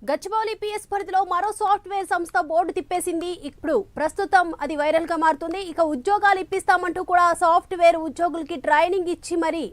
Gachibowli PS పరిధిలో మరో software సంస్థ బోర్డు తిప్పేసింది. ఇప్పుడు ప్రస్తుతం అది వైరల్ గా మారుతుంది. ఇక ఉద్యోగాలు ఇప్పిస్తామంటూ కూడా సాఫ్ట్వేర్ ఉద్యోగులకి ట్రైనింగ్ ఇచ్చి మరి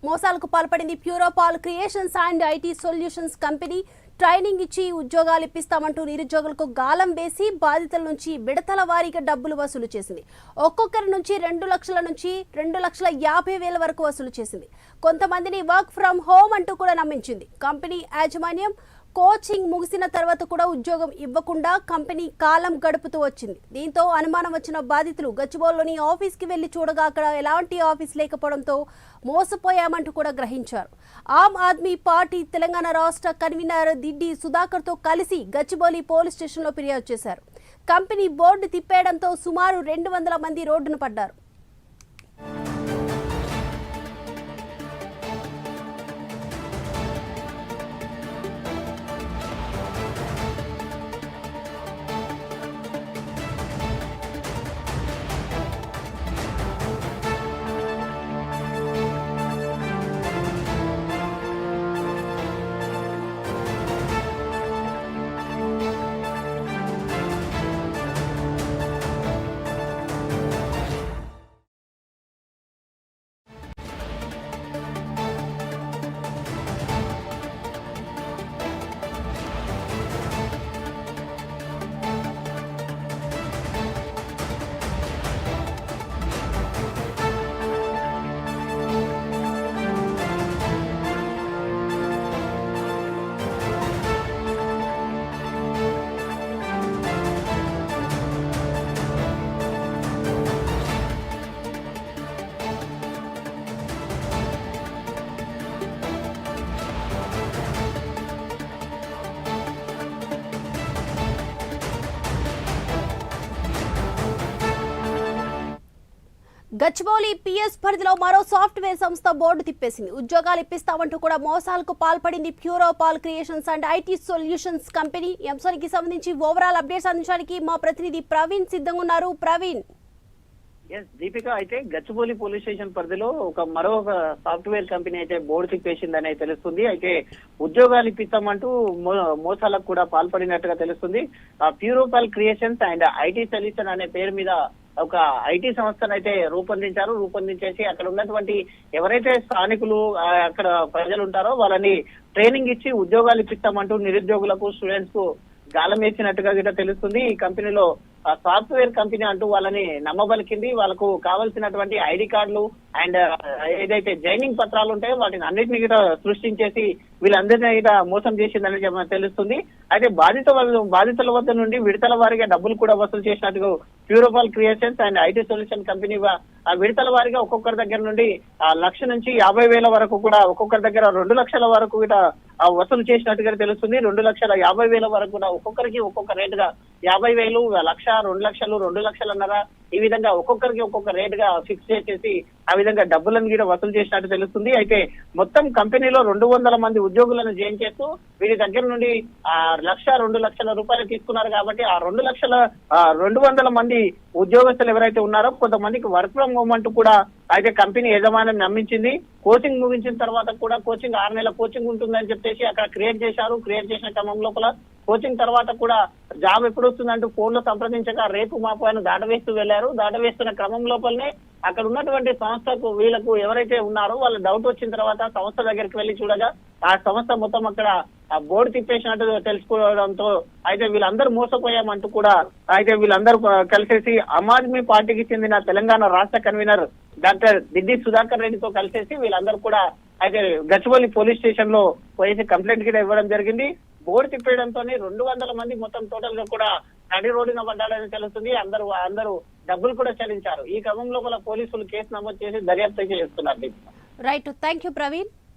మోసాలకు పాల్పడింది. Puropal creations and IT solutions company training ఇచ్చి ఉద్యోగాలు ఇప్పిస్తామంటూ నిరుద్యోగులకు గాలం వేసి బాధితుల నుంచి విడతల వారీగా డబ్బులు వసూలు చేసింది. ఒక్కొక్కరి నుంచి 2 లక్షల నుంచి 2,50,000 వరకు వసూలు చేసింది. కొంతమందిని వర్క్ ఫ్రమ్ హోమ్ అంటూ కూడా నమ్మించింది. కంపెనీ యాజమాన్యం కోచింగ్ ముగిసిన తర్వాత కూడా ఉద్యోగం ఇవ్వకుండా కంపెనీ కాలం గడుపుతూ వచ్చింది. దీంతో అనుమానం వచ్చిన బాధితులు గచ్చిబౌలిలోని ఆఫీస్కి వెళ్లి చూడగా అక్కడ ఎలాంటి ఆఫీస్ లేకపోవడంతో మోసపోయామంటూ కూడా గ్రహించారు. ఆమ్ ఆద్మీ పార్టీ తెలంగాణ రాష్ట్ర కన్వీనర్ దిడ్డి సుధాకర్తో కలిసి గచ్చిబౌలి పోలీస్ స్టేషన్లో ఫిర్యాదు చేశారు. కంపెనీ బోర్డు తిప్పేయడంతో సుమారు 200 మంది రోడ్డున పడ్డారు. గచ్చిబౌలి పిఎస్ పరిధిలో మరో సాఫ్ట్వేర్ సంస్థ బోర్డు తిప్పేసింది. ఉద్యోగాలు ఇప్పిస్తామంటూ కూడా మోసాలకు పాల్పడింది. Puropal creations and IT solutions company. ఈ అంశానికి సంబంధించి ఓవరాల్ అప్డేట్స్ అందించడానికి మా ప్రతినిధి ప్రవీణ్ సిద్ధంగా ఉన్నారు. ప్రవీణ్. దీపిక, అయితే గచ్చిబౌలి పోలీస్ స్టేషన్ పరిధిలో మరో సాఫ్ట్వేర్ కంపెనీ అయితే బోర్డు తిప్పేసిందని తెలుస్తుంది. అయితే ఉద్యోగాలు ఇప్పిస్తామంటూ మోసాలకు కూడా పాల్పడినట్టుగా తెలుస్తుంది. ప్యూరోపాల్ క్రియేషన్స్ అండ్ ఐటీ సొల్యూషన్ అనే పేరు మీద ఒక ఐటీ సంస్థను అయితే రూపొందించేసి అక్కడ ఉన్నటువంటి ఎవరైతే స్థానికులు అక్కడ ప్రజలు ఉంటారో వాళ్ళని ట్రైనింగ్ ఇచ్చి ఉద్యోగాలు ఇప్పిస్తామంటూ నిరుద్యోగులకు స్టూడెంట్స్ కు గాలం వేసినట్టుగా కూడా తెలుస్తుంది. ఈ కంపెనీలో సాఫ్ట్వేర్ కంపెనీ అంటూ వాళ్ళని నమ్మబలికింది. వాళ్ళకు కావాల్సినటువంటి ఐడి కార్డులు అండ్ ఏదైతే జాయినింగ్ పత్రాలు ఉంటాయో వాటిని అన్నింటినీ కూడా సృష్టించేసి వీళ్ళందరినీ కూడా మోసం చేసిందని తెలుస్తుంది. అయితే బాధితుల వద్ద నుండి విడతల వారీగా డబ్బులు కూడా వసూలు చేసినట్టుగా Puropal creations and IT solution company విడతల వారీగా ఒక్కొక్కరి దగ్గర నుండి 1,00,000 నుంచి 50,000 వరకు కూడా ఒక్కొక్కరి దగ్గర 2 లక్షల వరకు కూడా వసూలు చేసినట్టుగా తెలుస్తుంది. 2,50,000 వరకు కూడా ఒక్కొక్కరికి ఒక్కొక్క రేటుగా 50,000, 1,00,000, 2 లక్షలు, 2 లక్షలన్నర ఈ విధంగా ఒక్కొక్కరికి ఒక్కొక్క రేటుగా ఫిక్స్ చేసేసి ఆ విధంగా డబ్బులను కూడా వసూలు చేసినట్టు తెలుస్తుంది. అయితే మొత్తం కంపెనీలో 200 మంది ఉద్యోగులను జాయిన్ చేస్తూ వీరి దగ్గర నుండి 1,00,000, 2 లక్షల రూపాయలు తీసుకున్నారు. కాబట్టి ఆ 200 మంది ఉద్యోగస్తులు ఎవరైతే ఉన్నారో కొంతమందికి వర్క్ ఫ్రం హోమ్ అంటూ కూడా అయితే కంపెనీ యజమానం నమ్మించింది. కోచింగ్ ముగించిన తర్వాత కూడా కోచింగ్ 6 నెలల కోచింగ్ ఉంటుందని చెప్పేసి అక్కడ క్రియేట్ చేసిన క్రమం లోపల కోచింగ్ తర్వాత కూడా జాబ్ ఎప్పుడు వస్తుందంటూ ఫోన్ లో సంప్రదించగా రేపు మాపు ఆయన దాటవేస్తున్న క్రమం లోపలనే అక్కడ ఉన్నటువంటి సంస్థకు వీళ్ళకు ఎవరైతే ఉన్నారో వాళ్ళ డౌట్ వచ్చిన తర్వాత సంస్థ దగ్గరికి వెళ్లి చూడగా ఆ సంస్థ మొత్తం అక్కడ ఆ బోర్డు తిప్పేసినట్టు తెలుసుకోవడంతో అయితే వీళ్ళందరూ మోసపోయామంటూ కూడా అయితే వీళ్ళందరూ కలిసేసి ఆమ్ ఆద్మీ పార్టీకి చెందిన తెలంగాణ రాష్ట్ర కన్వీనర్ డాక్టర్ దిడ్డి సుధాకర్ రెడ్డితో కలిసేసి వీళ్ళందరూ కూడా అయితే గచ్చిబౌలి పోలీస్ స్టేషన్ లో పోయేసి కంప్లైంట్ కూడా ఇవ్వడం జరిగింది. బోర్డు తిప్పేయడంతో 200 మంది మొత్తం టోటల్ గా కూడా నడి రోడ్డున పడ్డారని తెలుస్తుంది. అందరూ డబ్బులు కూడా చెల్లించారు. ఈ క్రమంలో పోలీసులు కేసు నమోదు చేసి దర్యాప్తు చేస్తున్నారు. Right, thank you Praveen.